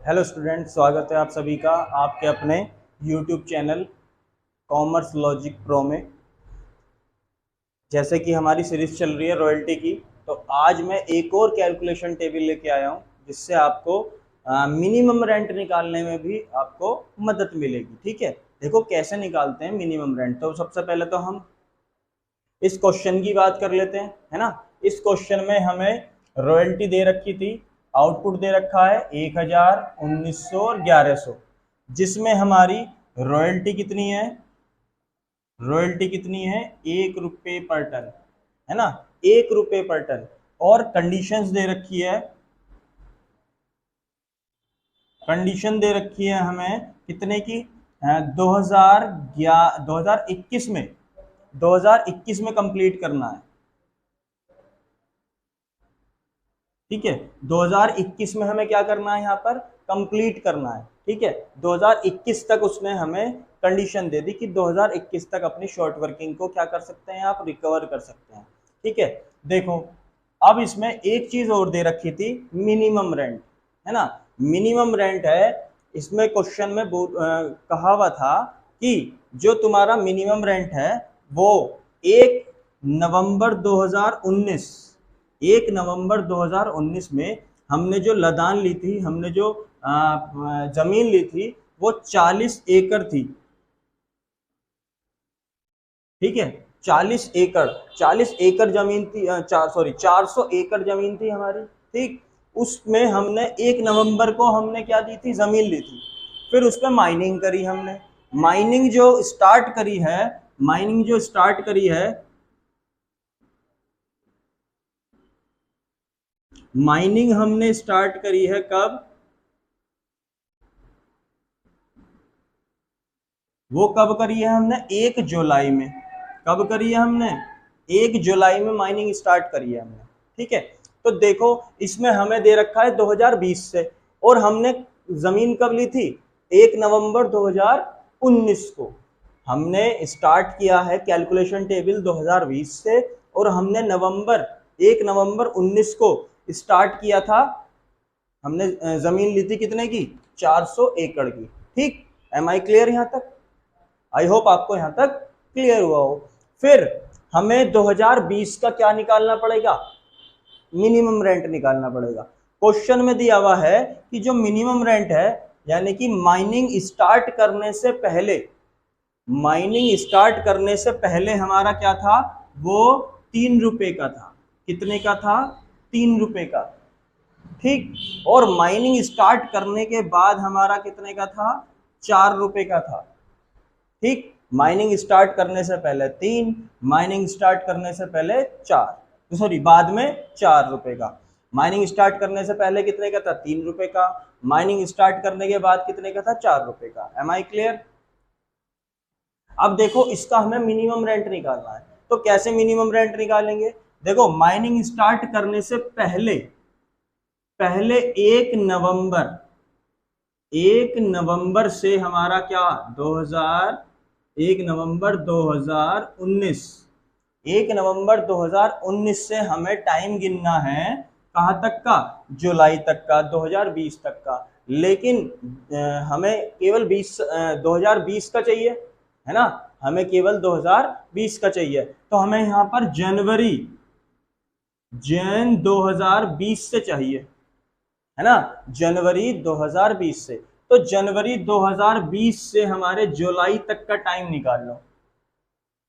Hello student, स्वागत है आप सभी का आपके अपने YouTube channel commerce logic pro में। जैसे कि हमारी सीरीज चल रही है रॉयल्टी की, तो आज मैं एक और कैलकुलेशन टेबल लेके आया हूँ जिससे आपको मिनिमम रेंट निकालने में भी आपको मदद मिलेगी। ठीक है, देखो कैसे निकालते हैं मिनिमम रेंट। तो सबसे पहले तो हम इस क्वेश्चन की बात कर लेते हैं, है ना। इस क्वेश्चन में हमें रॉयल्टी दे रखी थी, आउटपुट दे रखा है 1000, 1900 और 1100, जिसमें हमारी रॉयल्टी कितनी है, रॉयल्टी कितनी है 1 रुपये पर टन, है ना, 1 रुपये पर टन। और कंडीशंस दे रखी है, कंडीशन दे रखी है हमें कितने की, 2021 में 2021 में कंप्लीट करना है। ठीक है, 2021 में हमें क्या करना है, यहाँ पर कंप्लीट करना है। ठीक है, 2021 तक उसने हमें कंडीशन दे दी कि 2021 तक अपनी शॉर्ट वर्किंग को क्या कर सकते हैं, आप रिकवर कर सकते हैं। ठीक है, देखो अब इसमें एक चीज और दे रखी थी, मिनिमम रेंट, है ना। मिनिमम रेंट है, इसमें क्वेश्चन में कहा हुआ था कि जो तुम्हारा मिनिमम रेंट है वो 1 नवंबर 2019 1 नवंबर 2019 में हमने जो लदान ली थी, हमने जो जमीन ली थी वो 40 एकड़ थी। ठीक है, 40 एकड़ जमीन थी, 400 एकड़ जमीन थी हमारी। ठीक, उसमें हमने 1 नवंबर को हमने क्या दी थी, जमीन ली थी। फिर उस पर माइनिंग करी हमने। माइनिंग जो स्टार्ट करी है, माइनिंग जो स्टार्ट करी है, माइनिंग हमने स्टार्ट करी है कब, वो कब करी है हमने, 1 जुलाई में। कब करी है हमने, 1 जुलाई में माइनिंग स्टार्ट करी है हमने। ठीक है, तो देखो इसमें हमें दे रखा है 2020 से, और हमने जमीन कब ली थी, 1 नवंबर 2019 को। हमने स्टार्ट किया है कैलकुलेशन टेबल 2020 से, और हमने 1 नवंबर 19 को स्टार्ट किया था। हमने जमीन ली थी कितने की, 400 एकड़ की। ठीक, एम आई क्लियर यहाँ तक? आई होप आपको यहां तक क्लियर हुआ हो। फिर हमें 2020 का क्या निकालना पड़ेगा, मिनिमम रेंट निकालना पड़ेगा। क्वेश्चन में दिया हुआ है कि जो मिनिमम रेंट है, यानी कि माइनिंग स्टार्ट करने से पहले, माइनिंग स्टार्ट करने से पहले हमारा क्या था, वो 3 रुपए का था। कितने का था, 3 रुपए का। ठीक, और माइनिंग स्टार्ट करने के बाद हमारा कितने का था, 4 रुपए का था। ठीक, माइनिंग स्टार्ट करने से पहले 3, माइनिंग स्टार्ट करने से पहले 4, सॉरी बाद में 4 रुपए का। माइनिंग स्टार्ट करने से पहले कितने का था, 3 रुपए का। माइनिंग स्टार्ट करने के बाद कितने का था, 4 रुपए का। Am I clear? अब देखो इसका हमें मिनिमम रेंट निकालना है, तो कैसे मिनिमम रेंट निकालेंगे। देखो माइनिंग स्टार्ट करने से पहले, पहले 1 नवंबर से हमारा क्या, 1 नवंबर 2019, 1 नवंबर 2019 से हमें टाइम गिनना है, कहाँ तक का, जुलाई तक का, 2020 तक का। लेकिन हमें केवल 2020 का चाहिए, है ना, हमें केवल 2020 का चाहिए। तो हमें यहाँ पर जन 2020 से चाहिए, है ना, जनवरी 2020 से। तो जनवरी 2020 से हमारे जुलाई तक का टाइम निकाल लो।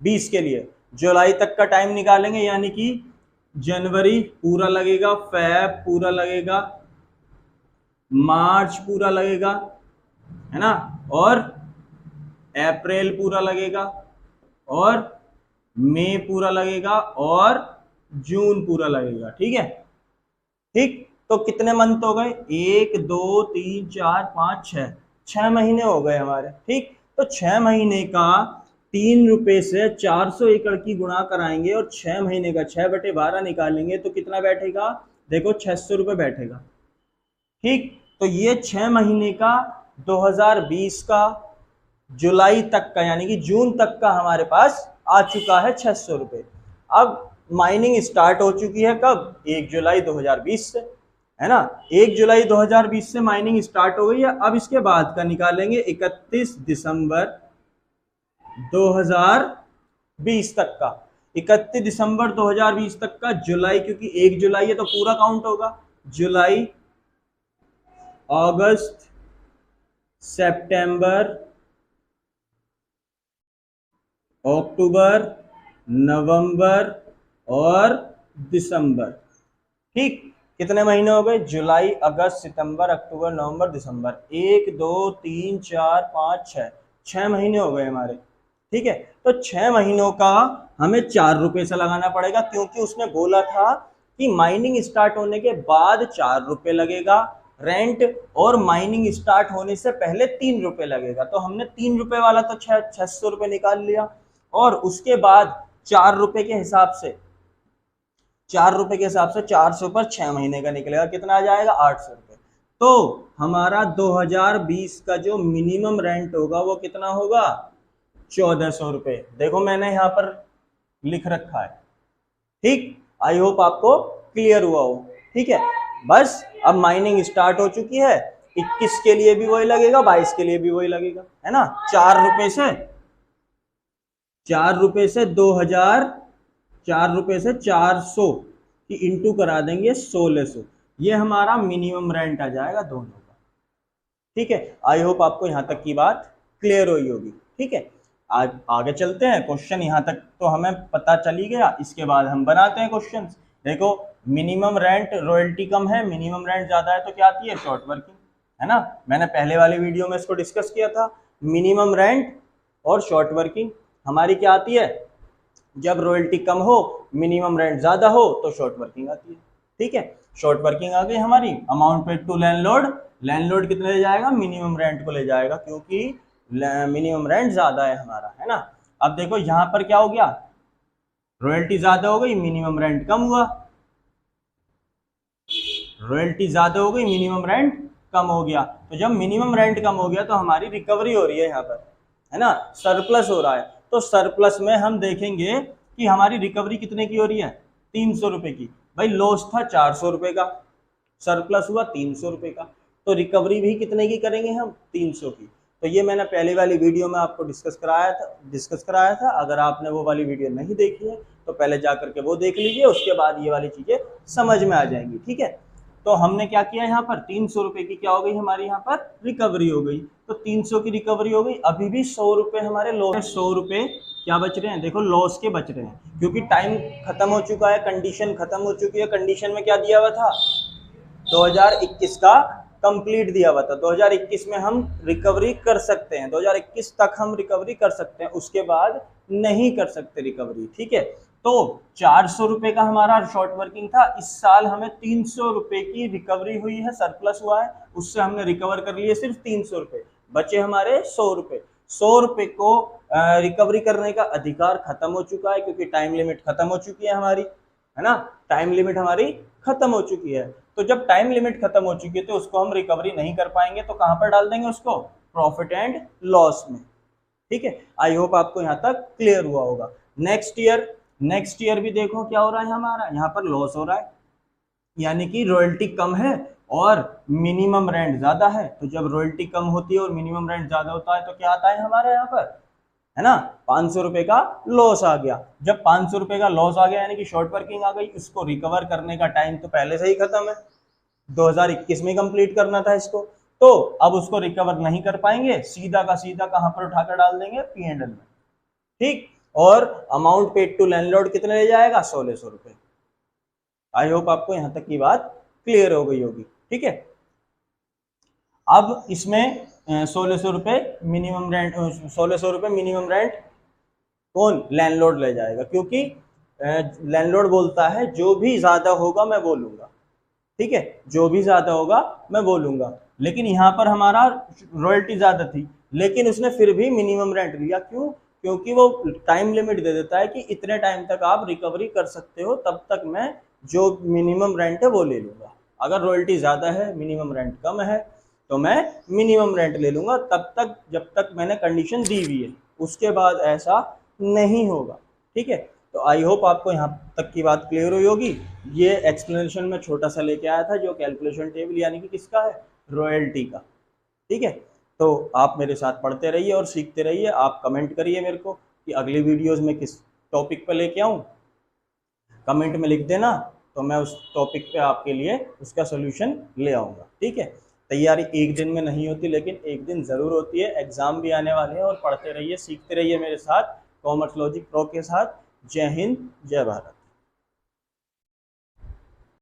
20 के लिए जुलाई तक का टाइम निकालेंगे, यानी कि जनवरी पूरा लगेगा, फेब पूरा लगेगा, मार्च पूरा लगेगा, है ना, और अप्रैल पूरा लगेगा, और मई पूरा लगेगा, और जून पूरा लगेगा। ठीक है, ठीक, तो कितने मंथ हो गए, 1 2 3 4 5 6, 6 महीने हो गए हमारे। ठीक, तो 6 महीने का 3 रुपए से 400 एकड़ की गुणा कराएंगे, और 6 महीने का 6/12 निकालेंगे, तो कितना बैठेगा, देखो 600 रुपये बैठेगा। ठीक, तो ये 6 महीने का 2020 का जुलाई तक का, यानी कि जून तक का हमारे पास आ चुका है 600 रुपये। अब माइनिंग स्टार्ट हो चुकी है कब, 1 जुलाई 2020 से। है ना। 1 जुलाई 2020 से माइनिंग स्टार्ट हो गई है। अब इसके बाद का निकालेंगे 31 दिसंबर 2020 तक का। 31 दिसंबर 2020 तक का जुलाई, क्योंकि 1 जुलाई है तो पूरा काउंट होगा। जुलाई, अगस्त, सितंबर, अक्टूबर, नवंबर और दिसंबर। ठीक, कितने महीने हो गए? जुलाई, अगस्त, सितंबर, अक्टूबर, नवंबर, दिसंबर। 1 2 3 4 5 6, 6 महीने हो गए हमारे। ठीक है, तो 6 महीनों का हमें 4 रुपए से लगाना पड़ेगा, क्योंकि उसने बोला था कि माइनिंग स्टार्ट होने के बाद 4 रुपए लगेगा रेंट, और माइनिंग स्टार्ट होने से पहले 3 रुपए लगेगा। तो हमने 3 रुपए वाला तो 600 रुपए निकाल लिया, और उसके बाद 4 रुपए के हिसाब से 400 पर 6 महीने का निकलेगा, कितना आ जाएगा? 800 रुपए। तो हमारा 2020 का जो मिनिमम रेंट होगा वो कितना होगा? 1400 रुपए। देखो मैंने यहाँ पर लिख रखा है। ठीक, आई होप आपको क्लियर हुआ हो। ठीक है, बस अब माइनिंग स्टार्ट हो चुकी है। 21 के लिए भी वही लगेगा, 22 के लिए भी वही लगेगा, है ना। 4 रुपए से 2000, 4 रुपए से 400 की इंटू करा देंगे 1600। ये हमारा मिनिमम रेंट आ जाएगा दोनों का। ठीक है, आई होप आपको यहाँ तक की बात क्लियर हुई होगी। ठीक है, आज आगे चलते हैं। क्वेश्चन यहाँ तक तो हमें पता चल ही गया, इसके बाद हम बनाते हैं क्वेश्चन। देखो, मिनिमम रेंट, रॉयल्टी कम है, मिनिमम रेंट ज्यादा है, तो क्या आती है? शॉर्ट वर्किंग, है ना। मैंने पहले वाली वीडियो में इसको डिस्कस किया था। मिनिमम रेंट और शॉर्ट वर्किंग हमारी क्या आती है? जब रॉयल्टी कम हो, मिनिमम रेंट ज्यादा हो, तो शॉर्ट वर्किंग आती है। ठीक है, शॉर्ट वर्किंग आ गई हमारी। Amount paid to landlord, landlord कितने ले जाएगा? मिनिमम रेंट को ले जाएगा, क्योंकि मिनिमम रेंट ज्यादा है हमारा, है ना। अब देखो यहां पर क्या हो गया? रॉयल्टी ज्यादा हो गई, मिनिमम रेंट कम हुआ। रॉयल्टी ज्यादा हो गई, मिनिमम रेंट कम हो गया। तो जब मिनिमम रेंट कम हो गया तो हमारी रिकवरी हो रही है यहाँ पर, है ना, सरप्लस हो रहा है। तो सरप्लस में हम देखेंगे कि हमारी रिकवरी कितने की हो रही है? 300 रुपए की। भाई लॉस था 400 रुपए का, सरप्लस हुआ 300 रुपए का, तो रिकवरी भी कितने की करेंगे हम? 300 की। तो ये मैंने पहले वाली वीडियो में आपको डिस्कस कराया था। अगर आपने वो वाली वीडियो नहीं देखी है तो पहले जा करके वो देख लीजिए, उसके बाद ये वाली चीजें समझ में आ जाएंगी। ठीक है, तो हमने क्या किया यहाँ पर? 300 रुपए की क्या हो गई हमारी यहाँ पर? रिकवरी हो गई। तो 300 की रिकवरी हो गई। अभी भी 100 रुपए हमारे लॉस, 100 रुपए क्या बच रहे हैं? देखो लॉस के बच रहे हैं, क्योंकि टाइम खत्म हो चुका है, कंडीशन खत्म हो चुकी है। कंडीशन में क्या दिया हुआ था? 2021 का कंप्लीट दिया हुआ था। 2021 में हम रिकवरी कर सकते हैं, 2021 तक हम रिकवरी कर सकते हैं, उसके बाद नहीं कर सकते रिकवरी। ठीक है, तो 400 रुपए का हमारा शॉर्ट वर्किंग था। इस साल हमें 300 रुपए की रिकवरी हुई है, सरप्लस हुआ है, उससे हमने रिकवर कर लिए सिर्फ 300 रुपए, बचे हमारे 100 रुपए। 100 रुपए को रिकवरी करने का अधिकार खत्म हो चुका है, क्योंकि टाइम लिमिट खत्म हो चुकी है हमारी, है ना। टाइम लिमिट हमारी खत्म हो चुकी है। तो जब टाइम लिमिट खत्म हो चुकी है तो उसको हम रिकवरी नहीं कर पाएंगे, तो कहां पर डाल देंगे उसको? प्रॉफिट एंड लॉस में। ठीक है, आई होप आपको यहां तक क्लियर हुआ होगा। नेक्स्ट ईयर भी देखो क्या हो रहा है हमारा, यहाँ पर लॉस हो रहा है, यानी कि रॉयल्टी कम है और मिनिमम रेंट ज्यादा है। तो जब रॉयल्टी कम होती है और मिनिमम रेंट ज्यादा होता है तो क्या आता है हमारे यहाँ पर? है ना, 500 रुपए का लॉस आ गया। जब 500 रुपए का लॉस आ गया यानी कि शॉर्ट वर्किंग आ गई, इसको रिकवर करने का टाइम तो पहले से ही खत्म है, 2021 में कंप्लीट करना था इसको, तो अब उसको रिकवर नहीं कर पाएंगे, सीधा का सीधा कहां पर उठाकर डाल देंगे? P&L में। ठीक, और अमाउंट पेड टू लैंडलॉर्ड कितने ले जाएगा? 1600 रुपए। आई होप आपको यहां तक की बात क्लियर हो गई होगी। ठीक है, अब इसमें 1600 रुपए मिनिमम रेंट, 1600 रुपए मिनिमम रेंट कौन? लैंडलॉर्ड ले जाएगा, क्योंकि लैंडलॉर्ड बोलता है जो भी ज्यादा होगा मैं बोलूंगा। ठीक है, जो भी ज्यादा होगा मैं बोलूंगा। लेकिन यहाँ पर हमारा रॉयल्टी ज्यादा थी, लेकिन उसने फिर भी मिनिमम रेंट लिया। क्यों? क्योंकि वो टाइम लिमिट दे देता है कि इतने टाइम तक आप रिकवरी कर सकते हो, तब तक मैं जो मिनिमम रेंट है वो ले लूंगा। अगर रॉयल्टी ज्यादा है, मिनिमम रेंट कम है, तो मैं मिनिमम रेंट ले लूंगा तब तक जब तक मैंने कंडीशन दी हुई है, उसके बाद ऐसा नहीं होगा। ठीक है, तो आई होप आपको यहाँ तक की बात क्लियर हुई होगी। ये एक्सप्लेनेशन में छोटा सा लेके आया था, जो कैलकुलेशन टेबल यानी कि किसका है, रॉयल्टी का। ठीक है, तो आप मेरे साथ पढ़ते रहिए और सीखते रहिए। आप कमेंट करिए मेरे को कि अगली वीडियोस में किस टॉपिक पर लेके आऊँ, कमेंट में लिख देना, तो मैं उस टॉपिक पे आपके लिए उसका सोल्यूशन ले आऊँगा। ठीक है, तैयारी एक दिन में नहीं होती, लेकिन एक दिन ज़रूर होती है। एग्ज़ाम भी आने वाले हैं और पढ़ते रहिए, सीखते रहिए मेरे साथ, कॉमर्स लॉजिक प्रो के साथ। जय हिंद, जय भारत।